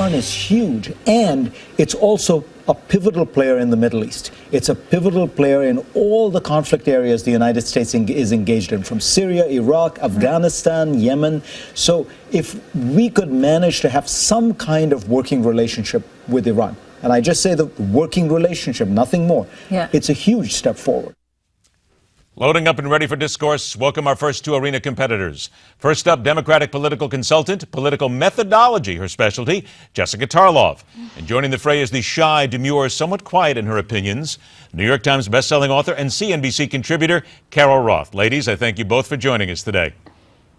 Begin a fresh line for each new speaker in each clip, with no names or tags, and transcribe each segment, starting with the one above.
Iran is huge, and it's also a pivotal player in the Middle East. It's a pivotal player in all the conflict areas the United States is engaged in, from Syria, Iraq, Afghanistan, Yemen. So if we could manage to have some kind of working relationship with Iran, and I just say the working relationship, nothing more, it's a huge step forward.
Loading up and ready for discourse, welcome our first two arena competitors. First up, Democratic political consultant, political methodology, her specialty, Jessica Tarlov. And joining the fray is the shy, demure, somewhat quiet in her opinions, New York Times bestselling author and CNBC contributor, Carol Roth. Ladies, I thank you both for joining us today.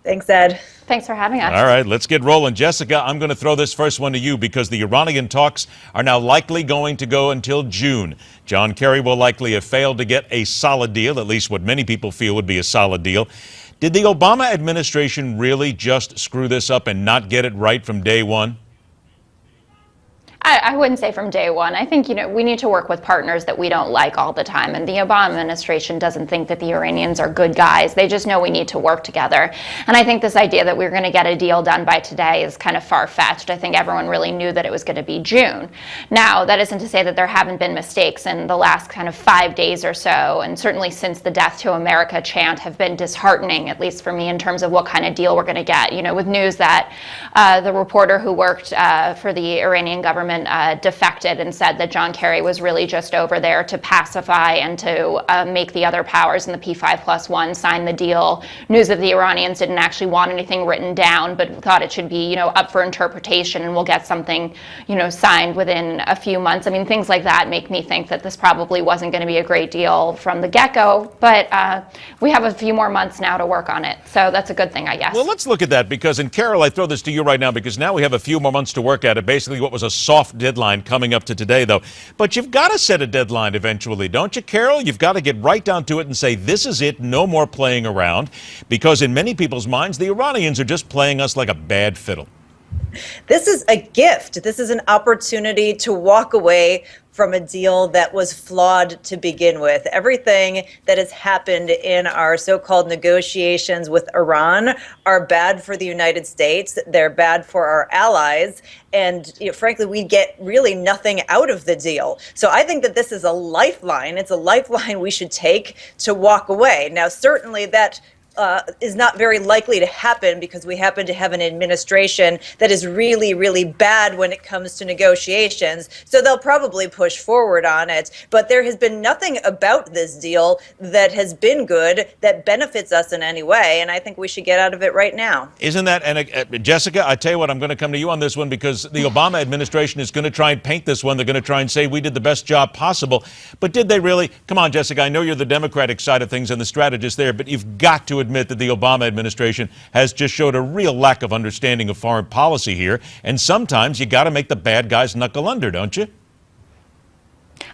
Thanks, Ed.
Thanks for having us.
All right, let's get rolling. Jessica, I'm going to throw this first one to you because the Iranian talks are now likely going to go until June. John Kerry will likely have failed to get a solid deal, at least what many people feel would be a solid deal. Did the Obama administration really just screw this up and not get it right from day one?
I wouldn't say from day one. I think, we need to work with partners that we don't like all the time. And the Obama administration doesn't think that the Iranians are good guys. They just know we need to work together. And I think this idea that we're going to get a deal done by today is kind of far-fetched. I think everyone really knew that it was going to be June. Now, that isn't to say that there haven't been mistakes in the last kind of 5 days or so. And certainly since the Death to America chant have been disheartening, at least for me, in terms of what kind of deal we're going to get. With news that the reporter who worked for the Iranian government defected and said that John Kerry was really just over there to pacify and to make the other powers in the P5+1 sign the deal. News that the Iranians didn't actually want anything written down, but thought it should be, up for interpretation, and we'll get something, signed within a few months. I mean, things like that make me think that this probably wasn't going to be a great deal from the get-go, but we have a few more months now to work on it. So that's a good thing, I guess.
Well, let's look at that because, and Carol, I throw this to you right now because now we have a few more months to work at it. Basically, what was a soft deadline coming up to today, though. But you've got to set a deadline eventually, don't you, Carol? You've got to get right down to it and say, this is it, no more playing around. Because in many people's minds, the Iranians are just playing us like a bad fiddle.
This is a gift. This is an opportunity to walk away from a deal that was flawed to begin with. Everything that has happened in our so-called negotiations with Iran are bad for the United States. They're bad for our allies. And frankly, we get really nothing out of the deal. So I think that this is a lifeline. It's a lifeline we should take to walk away. Now, certainly that is not very likely to happen because we happen to have an administration that is really, really bad when it comes to negotiations. So they'll probably push forward on it. But there has been nothing about this deal that has been good, that benefits us in any way. And I think we should get out of it right now.
Isn't that, and Jessica, I tell you what, I'm going to come to you on this one because the Obama administration is going to try and paint this one. They're going to try and say we did the best job possible. But did they really? Come on, Jessica, I know you're the Democratic side of things and the strategist there, but you've got to admit that the Obama administration has just showed a real lack of understanding of foreign policy here. And sometimes you got to make the bad guys knuckle under, don't you?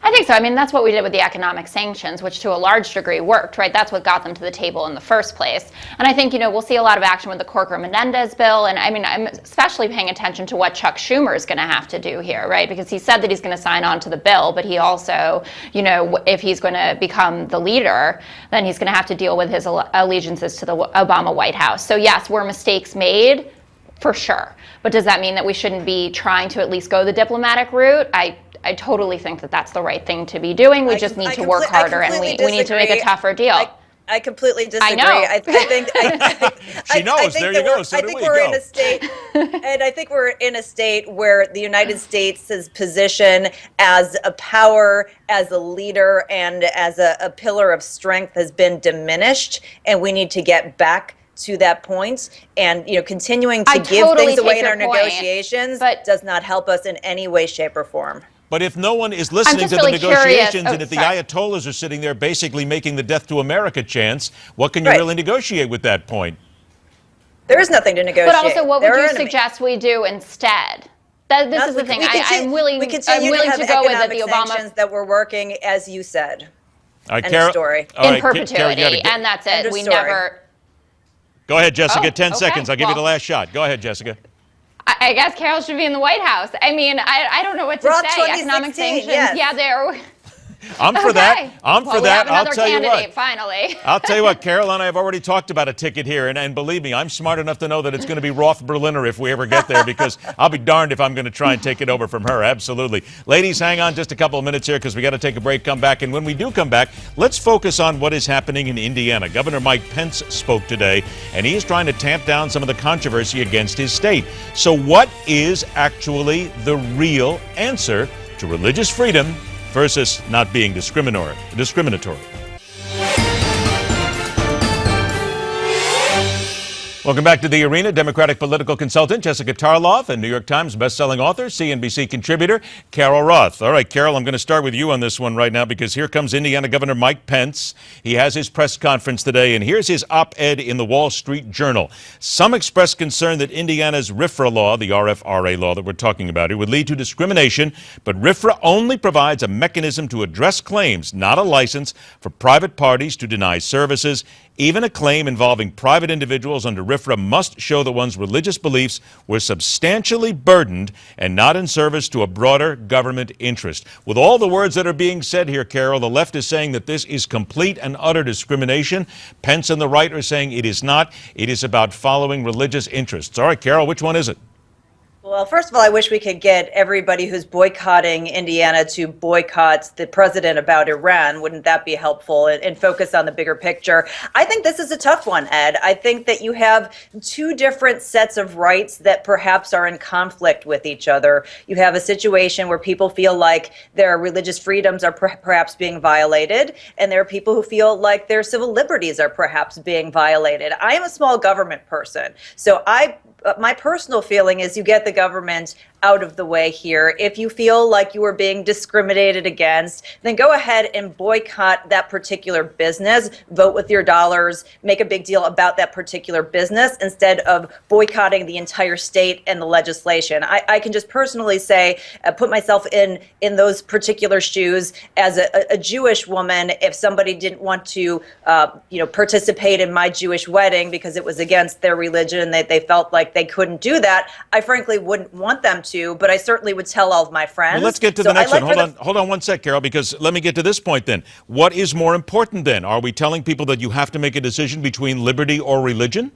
I think so. I mean, that's what we did with the economic sanctions, which to a large degree worked, right? That's what got them to the table in the first place. And I think, we'll see a lot of action with the Corker-Menendez bill. And I mean, I'm especially paying attention to what Chuck Schumer is going to have to do here, right? Because he said that he's going to sign on to the bill, but he also, if he's going to become the leader, then he's going to have to deal with his allegiances to the Obama White House. So yes, were mistakes made? For sure. But does that mean that we shouldn't be trying to at least go the diplomatic route? I totally think that that's the right thing to be doing. We just need to work harder, and we need to make a tougher deal.
I completely disagree.
I know.
I think
she knows. There you go. So do we.
We're in a state, and I think we're in a state where the United States' position as a power, as a leader, and as a pillar of strength has been diminished, and we need to get back to that point. And continuing to give things away in our negotiations does not help us in any way, shape, or form.
But if no one is listening to the negotiations, and if the Ayatollahs are sitting there basically making the Death to America chants, what can you really negotiate with that point?
There is nothing to negotiate.
But also, what would you suggest we do instead? This is the thing. I'm willing to go with it. The Obama
that we're working, as you said.
All right, Carol,
story. In perpetuity, and that's it. We never.
Go ahead, Jessica. 10 seconds. I'll give you the last shot. Go ahead, Jessica.
I guess Carol should be in the White House. I mean, I don't know what to say. Economic sanctions.
Yes.
Yeah, they're.
I'm for that. I'm
well,
for
we
that.
have another
I'll tell you
candidate,
what.
finally.
I'll tell you what, Carol and I have already talked about a ticket here, and believe me, I'm smart enough to know that it's going to be Roth Berliner if we ever get there, because I'll be darned if I'm going to try and take it over from her. Absolutely. Ladies, hang on just a couple of minutes here because we got to take a break, come back, and when we do come back, let's focus on what is happening in Indiana. Governor Mike Pence spoke today, and he is trying to tamp down some of the controversy against his state. So what is actually the real answer to religious freedom versus not being discriminatory? Welcome back to the arena. Democratic political consultant Jessica Tarlov and New York Times bestselling author, CNBC contributor Carol Roth. All right, Carol, I'm going to start with you on this one right now because here comes Indiana Governor Mike Pence. He has his press conference today, and here's his op-ed in the Wall Street Journal. Some express concern that Indiana's RFRA law, the RFRA law that we're talking about here, would lead to discrimination, but RFRA only provides a mechanism to address claims, not a license for private parties to deny services. Even a claim involving private individuals under RFRA must show that one's religious beliefs were substantially burdened and not in service to a broader government interest. With all the words that are being said here, Carol, the left is saying that this is complete and utter discrimination. Pence and the right are saying it is not. It is about following religious interests. All right, Carol, which one is it?
Well, first of all, I wish we could get everybody who's boycotting Indiana to boycott the president about Iran. Wouldn't that be helpful, and focus on the bigger picture? I think this is a tough one, Ed. I think that you have two different sets of rights that perhaps are in conflict with each other. You have a situation where people feel like their religious freedoms are perhaps being violated, and there are people who feel like their civil liberties are perhaps being violated. I am a small government person, so my personal feeling is you get the government out of the way here. If you feel like you are being discriminated against, then go ahead and boycott that particular business, vote with your dollars, make a big deal about that particular business instead of boycotting the entire state and the legislation. I can just personally say, put myself in those particular shoes as a Jewish woman. If somebody didn't want to, participate in my Jewish wedding because it was against their religion, they felt like they couldn't do that, I frankly wouldn't want them to, but I certainly would tell all of my friends.
Well, let's get to the next one. Hold on one sec, Carol, because let me get to this point then. What is more important then? Are we telling people that you have to make a decision between liberty or religion?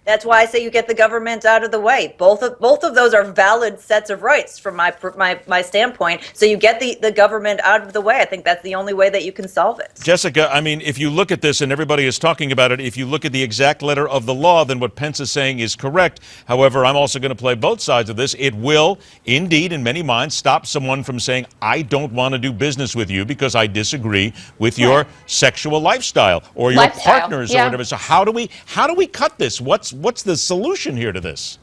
That's why I say you get the government out of the way. Both of those are valid sets of rights from my standpoint. So you get the government out of the way. I think that's the only way that you can solve it.
Jessica, I mean, if you look at this, and everybody is talking about it, if you look at the exact letter of the law, then what Pence is saying is correct. However, I'm also going to play both sides of this. It will, indeed, in many minds, stop someone from saying, I don't want to do business with you because I disagree with your sexual lifestyle or your partners or whatever. So how do we cut this? What's the solution here to this?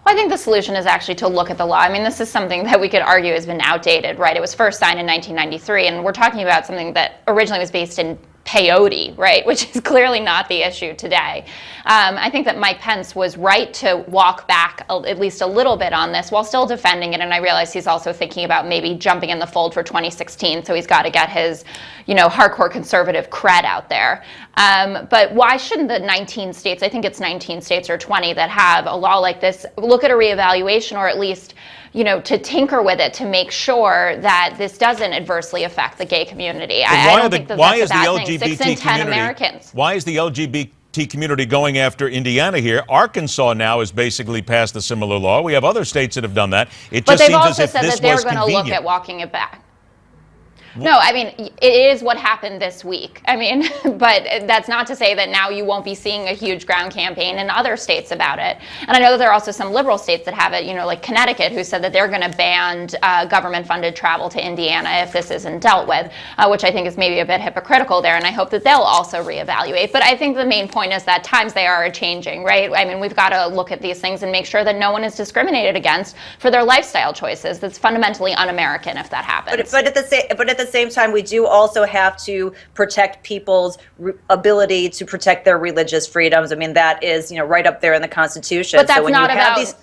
Well, I think the solution is actually to look at the law. I mean, this is something that we could argue has been outdated, right? It was first signed in 1993, and we're talking about something that originally was based in peyote, right, which is clearly not the issue today. I think that Mike Pence was right to walk back at least a little bit on this while still defending it, and I realize he's also thinking about maybe jumping in the fold for 2016, so he's got to get his, hardcore conservative cred out there. But why shouldn't the 19 states, I think it's 19 states or 20 that have a law like this, look at a reevaluation or at least to tinker with it to make sure that this doesn't adversely affect the gay community. I don't think that's a bad thing. 6 in 10 Americans.
Why is the LGBT community going after Indiana here? Arkansas now has basically passed a similar law. We have other states that have done that. It just seems as if this was convenient. But they've also said that they're going to look at walking it back. No, I mean, it is what happened this week. I mean, but that's not to say that now you won't be seeing a huge ground campaign in other states about it. And I know that there are also some liberal states that have it, like Connecticut, who said that they're going to ban government-funded travel to Indiana if this isn't dealt with, which I think is maybe a bit hypocritical there, and I hope that they'll also reevaluate. But I think the main point is that times they are changing, right? I mean, we've got to look at these things and make sure that no one is discriminated against for their lifestyle choices. That's fundamentally un-American if that happens.
But at the same time, we do also have to protect people's ability to protect their religious freedoms. I mean, that is, right up there in the Constitution.
But that's not about...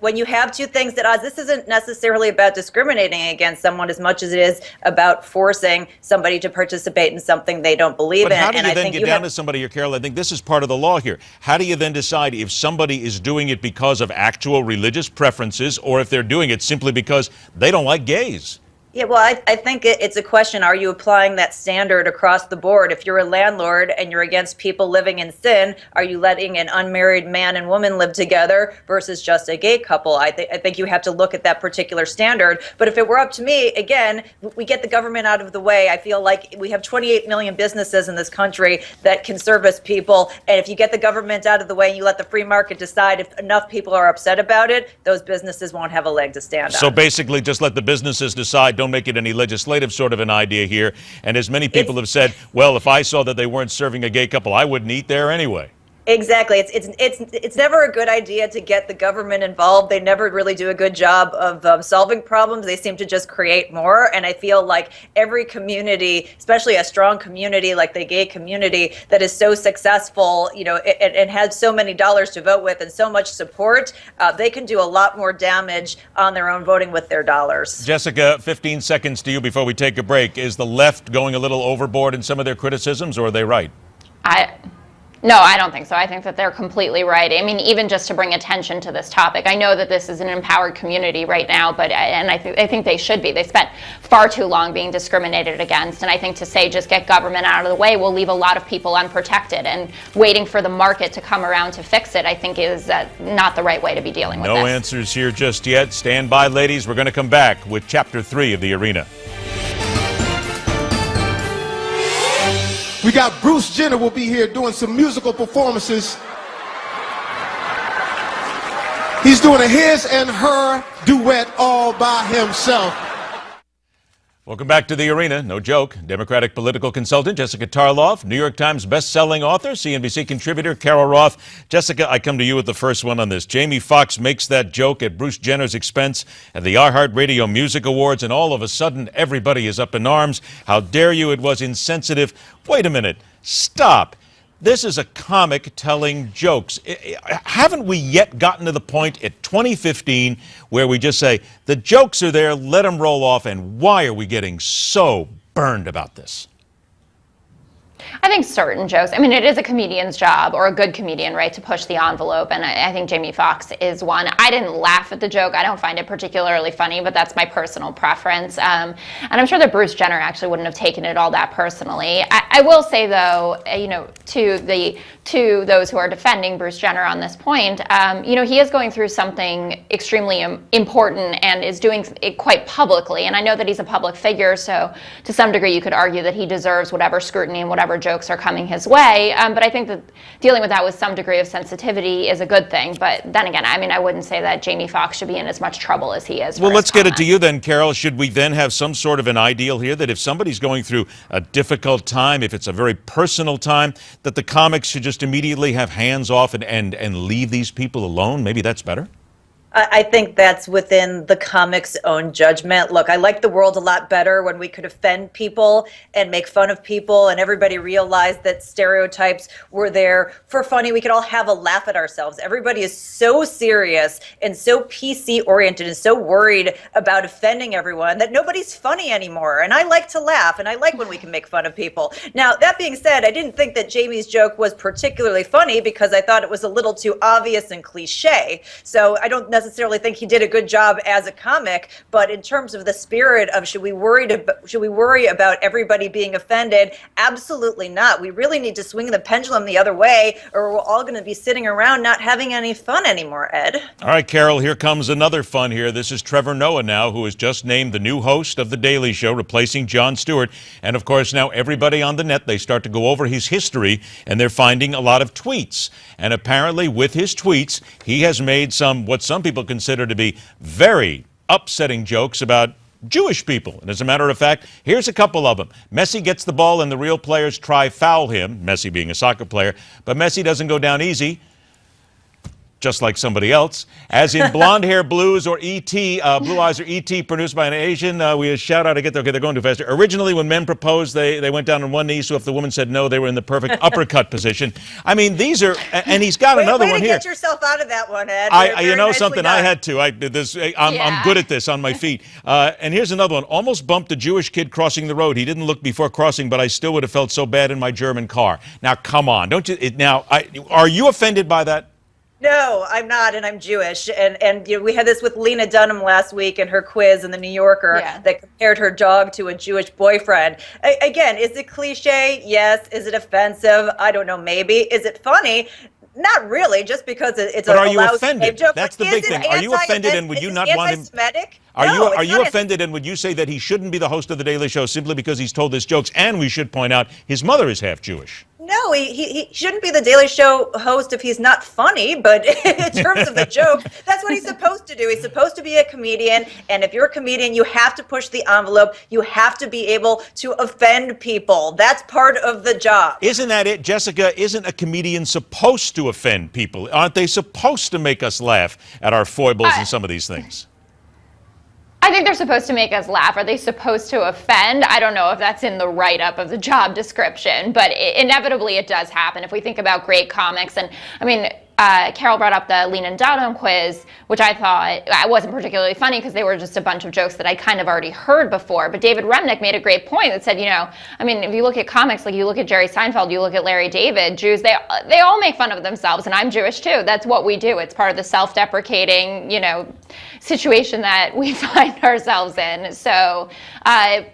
When you have two things that this isn't necessarily about discriminating against someone as much as it is about forcing somebody to participate in something they don't believe in.
But how do you then get down to somebody here, Carol? I think this is part of the law here. How do you then decide if somebody is doing it because of actual religious preferences or if they're doing it simply because they don't like gays?
Yeah, well, I think it's a question. Are you applying that standard across the board? If you're a landlord and you're against people living in sin, are you letting an unmarried man and woman live together versus just a gay couple? I think you have to look at that particular standard. But if it were up to me, again, we get the government out of the way. I feel like we have 28 million businesses in this country that can service people. And if you get the government out of the way and you let the free market decide, if enough people are upset about it, those businesses won't have a leg to stand on.
So basically, just let the businesses decide. Don't make it any legislative sort of an idea here. And as many people have said, well, if I saw that they weren't serving a gay couple, I wouldn't eat there anyway.
Exactly. It's never a good idea to get the government involved. They never really do a good job of solving problems. They seem to just create more. And I feel like every community, especially a strong community like the gay community that is so successful, and has so many dollars to vote with and so much support, they can do a lot more damage on their own voting with their dollars.
Jessica, 15 seconds to you before we take a break. Is the left going a little overboard in some of their criticisms, or are they right?
No, I don't think so. I think that they're completely right. I mean, even just to bring attention to this topic, I know that this is an empowered community right now, but I think they should be. They spent far too long being discriminated against, and I think to say just get government out of the way will leave a lot of people unprotected, and waiting for the market to come around to fix it, I think is not the right way to be dealing with this.
No answers here just yet. Stand by, ladies. We're going to come back with Chapter 3 of The Arena.
We got Bruce Jenner will be here doing some musical performances. He's doing a his and her duet all by himself.
Welcome back to The Arena. No joke. Democratic political consultant Jessica Tarlov, New York Times best-selling author, CNBC contributor Carol Roth. Jessica, I come to you with the first one on this. Jamie Foxx makes that joke at Bruce Jenner's expense at the iHeartRadio Music Awards, and all of a sudden everybody is up in arms. How dare you? It was insensitive. Wait a minute. Stop. This is a comic telling jokes. Haven't we yet gotten to the point at 2015 where we just say, the jokes are there, let them roll off, and why are we getting so burned about this?
I think certain jokes, I mean, it is a comedian's job, or a good comedian, right, to push the envelope, and I think Jamie Foxx is one. I didn't laugh at the joke. I don't find it particularly funny, but that's my personal preference. And I'm sure that Bruce Jenner actually wouldn't have taken it all that personally. I will say, though, to those who are defending Bruce Jenner on this point, he is going through something extremely important and is doing it quite publicly. And I know that he's a public figure, so to some degree you could argue that he deserves whatever scrutiny and whatever jokes are coming his way. But I think that dealing with that with some degree of sensitivity is a good thing. But then again, I mean, I wouldn't say that Jamie Foxx should be in as much trouble as he is.
Well, let's get it to you then, Carol. Should we then have some sort of an ideal here that if somebody's going through a difficult time, if it's a very personal time, that the comics should just immediately have hands off and leave these people alone? Maybe that's better?
I think that's within the comic's own judgment. Look, I like the world a lot better when we could offend people and make fun of people and everybody realized that stereotypes were there for funny. We could all have a laugh at ourselves. Everybody is so serious and so PC oriented and so worried about offending everyone that nobody's funny anymore. And I like to laugh and I like when we can make fun of people. Now, that being said, I didn't think that Jamie's joke was particularly funny because I thought it was a little too obvious and cliche. So I don't necessarily think he did a good job as a comic, but in terms of the spirit of should we worry about everybody being offended? Absolutely not. We really need to swing the pendulum the other way, or we're all going to be sitting around not having any fun anymore, Ed.
All right, Carol, here comes another fun here. This is Trevor Noah now, who is just named the new host of The Daily Show, replacing Jon Stewart. And of course, now everybody on the net, they start to go over his history, and they're finding a lot of tweets. And apparently with his tweets, he has made what some people consider to be very upsetting jokes about Jewish people. And as a matter of fact, here's a couple of them. Messi gets the ball and the real players try foul him, Messi being a soccer player, but Messi doesn't go down easy, just like somebody else. As in Blonde Hair Blues or E.T., Blue Eyes or E.T., produced by an Asian. We shout out, okay, they're going too fast. Originally, when men proposed, they went down on one knee, so if the woman said no, they were in the perfect uppercut position. I mean, these are, and he's got another one here.
Get yourself out of that one, Ed.
You know something, I had to. I'm good at this on my feet. And here's another one. Almost bumped a Jewish kid crossing the road. He didn't look before crossing, but I still would have felt so bad in my German car. Now, come on. Don't you? Are you offended by that?
No, I'm not, and I'm Jewish. And you know, we had this with Lena Dunham last week in her quiz in the New Yorker that compared her dog to a Jewish boyfriend. Again, is it cliche? Yes. Is it offensive? I don't know. Maybe. Is it funny? Not really, just because it's
but
a
are you
lousy
offended?
joke.
That's the big thing. Are you offended, and would you not want him?
Anti-Semitic?
Are you offended, and would you say that he shouldn't be the host of The Daily Show simply because he's told his jokes? And we should point out his mother is half Jewish.
No, he shouldn't be the Daily Show host if he's not funny, but in terms of the joke, that's what he's supposed to do. He's supposed to be a comedian, and if you're a comedian, you have to push the envelope. You have to be able to offend people. That's part of the job.
Isn't that it, Jessica? Isn't a comedian supposed to offend people? Aren't they supposed to make us laugh at our foibles and some of these things?
I think they're supposed to make us laugh. Are they supposed to offend? I don't know if that's in the write-up of the job description, but inevitably it does happen. If we think about great comics, and I mean, Carol brought up the Lena Dunham quiz, which I thought wasn't particularly funny because they were just a bunch of jokes that I kind of already heard before. But David Remnick made a great point that said, you know, I mean, if you look at comics, like you look at Jerry Seinfeld, you look at Larry David, Jews, they all make fun of themselves, and I'm Jewish too. That's what we do. It's part of the self-deprecating, you know, situation that we find ourselves in. So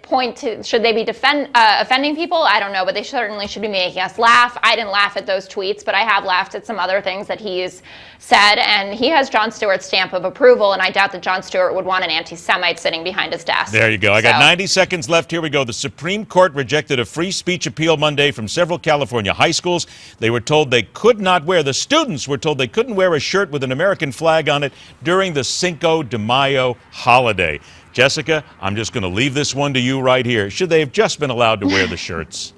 point to, should they be offending people? I don't know, but they certainly should be making us laugh. I didn't laugh at those tweets, but I have laughed at some other things that he's said, and he has Jon Stewart's stamp of approval, and I doubt that Jon Stewart would want an anti-Semite sitting behind his desk.
There you go. I got 90 seconds left. Here we go. The Supreme Court rejected a free speech appeal Monday from several California high schools. They were told they could not wear, the students were told they couldn't wear a shirt with an American flag on it during the Cinco de Mayo holiday. Jessica, I'm just going to leave this one to you right here. Should they have just been allowed to wear the shirts?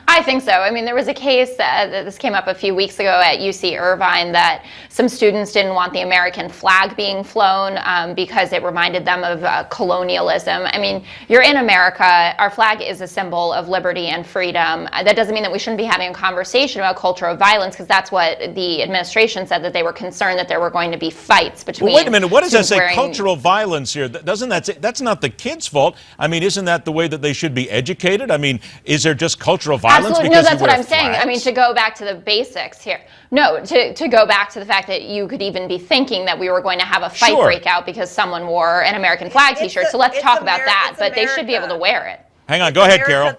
I think so. I mean, there was a case that this came up a few weeks ago at UC Irvine that some students didn't want the American flag being flown because it reminded them of colonialism. I mean, you're in America. Our flag is a symbol of liberty and freedom. That doesn't mean that we shouldn't be having a conversation about culture of violence, because that's what the administration said, that they were concerned that there were going to be fights between.
Well, wait a minute. What does that say?
Wearing...
Cultural violence here. Doesn't that say, that's not the kids' fault? I mean, isn't that the way that they should be educated? I mean, is there just cultural violence?
Absolutely. No, that's what I'm saying. I mean, to go back to the basics here. No, to go back to the fact that you could even be thinking that we were going to have a fight break out because someone wore an American flag t-shirt. So let's talk about that. But they should be able to wear it.
Hang on. Go ahead, Carol.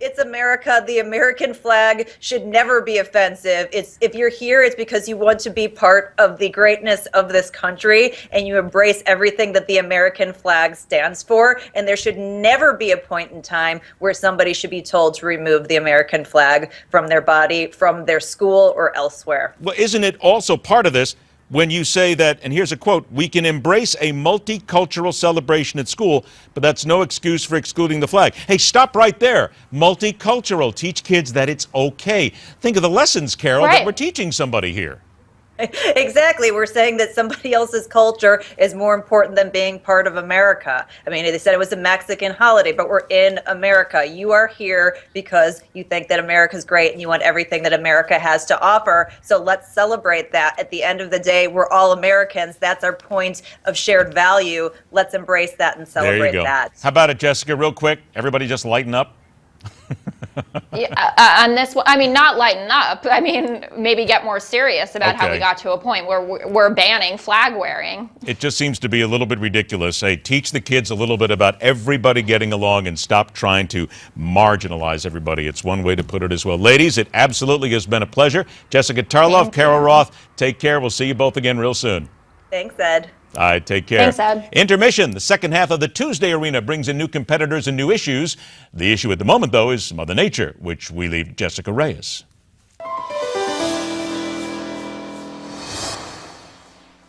It's America. The American flag should never be offensive. If you're here, it's because you want to be part of the greatness of this country and you embrace everything that the American flag stands for. And there should never be a point in time where somebody should be told to remove the American flag from their body, from their school, or elsewhere.
Well, isn't it also part of this when you say that, and here's a quote, we can embrace a multicultural celebration at school, but that's no excuse for excluding the flag. Hey, stop right there. Multicultural. Teach kids that it's okay. Think of the lessons, Carol, that we're teaching somebody here.
Exactly. We're saying that somebody else's culture is more important than being part of America. I mean, they said it was a Mexican holiday, but we're in America. You are here because you think that America's great and you want everything that America has to offer. So let's celebrate that. At the end of the day, we're all Americans. That's our point of shared value. Let's embrace that and celebrate that.
How about it, Jessica, real quick? Everybody just lighten up.
On this one, I mean, not lighten up. I mean, maybe get more serious about how we got to a point where we're banning flag wearing. It
just seems to be a little bit ridiculous. Hey, teach the kids a little bit about everybody getting along and stop trying to marginalize everybody. It's one way to put it as well. Ladies, it absolutely has been a pleasure. Jessica Tarlov, Carol Roth, take care. We'll see you both again real soon.
Thanks, Ed.
All right, take care.
Thanks, Ed.
Intermission. The second half of the Tuesday Arena brings in new competitors and new issues. The issue at the moment, though, is Mother Nature, which we leave Jessica Reyes.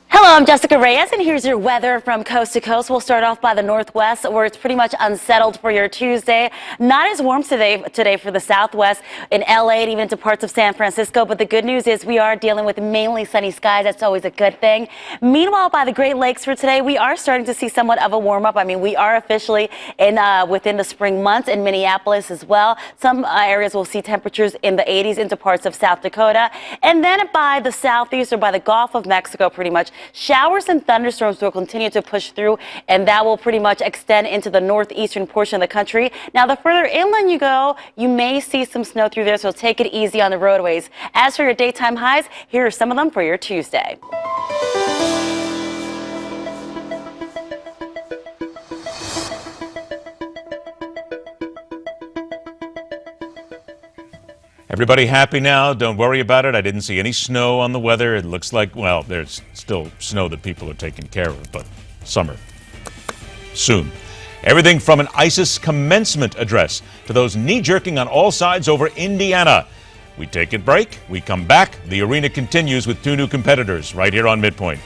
Hello, I'm Jessica Reyes, and here's your weather from coast to coast. We'll start off by the northwest, where it's pretty much unsettled for your Tuesday. Not as warm today for the southwest, in LA, and even into parts of San Francisco. But the good news is we are dealing with mainly sunny skies. That's always a good thing. Meanwhile, by the Great Lakes for today, we are starting to see somewhat of a warm up. I mean, we are officially within the spring months in Minneapolis as well. Some areas will see temperatures in the 80s into parts of South Dakota. And then by the southeast, or by the Gulf of Mexico, pretty much, Showers and thunderstorms will continue to push through, and that will pretty much extend into the northeastern portion of the country. Now, the further inland you go, you may see some snow through there, so take it easy on the roadways. As for your daytime highs, here are some of them for your Tuesday.
Everybody happy now? Don't worry about it. I didn't see any snow on the weather. It looks like, well, there's still snow that people are taking care of, but summer soon. Everything from an ISIS commencement address to those knee-jerking on all sides over Indiana. We take a break. We come back. The arena continues with two new competitors right here on MidPoint.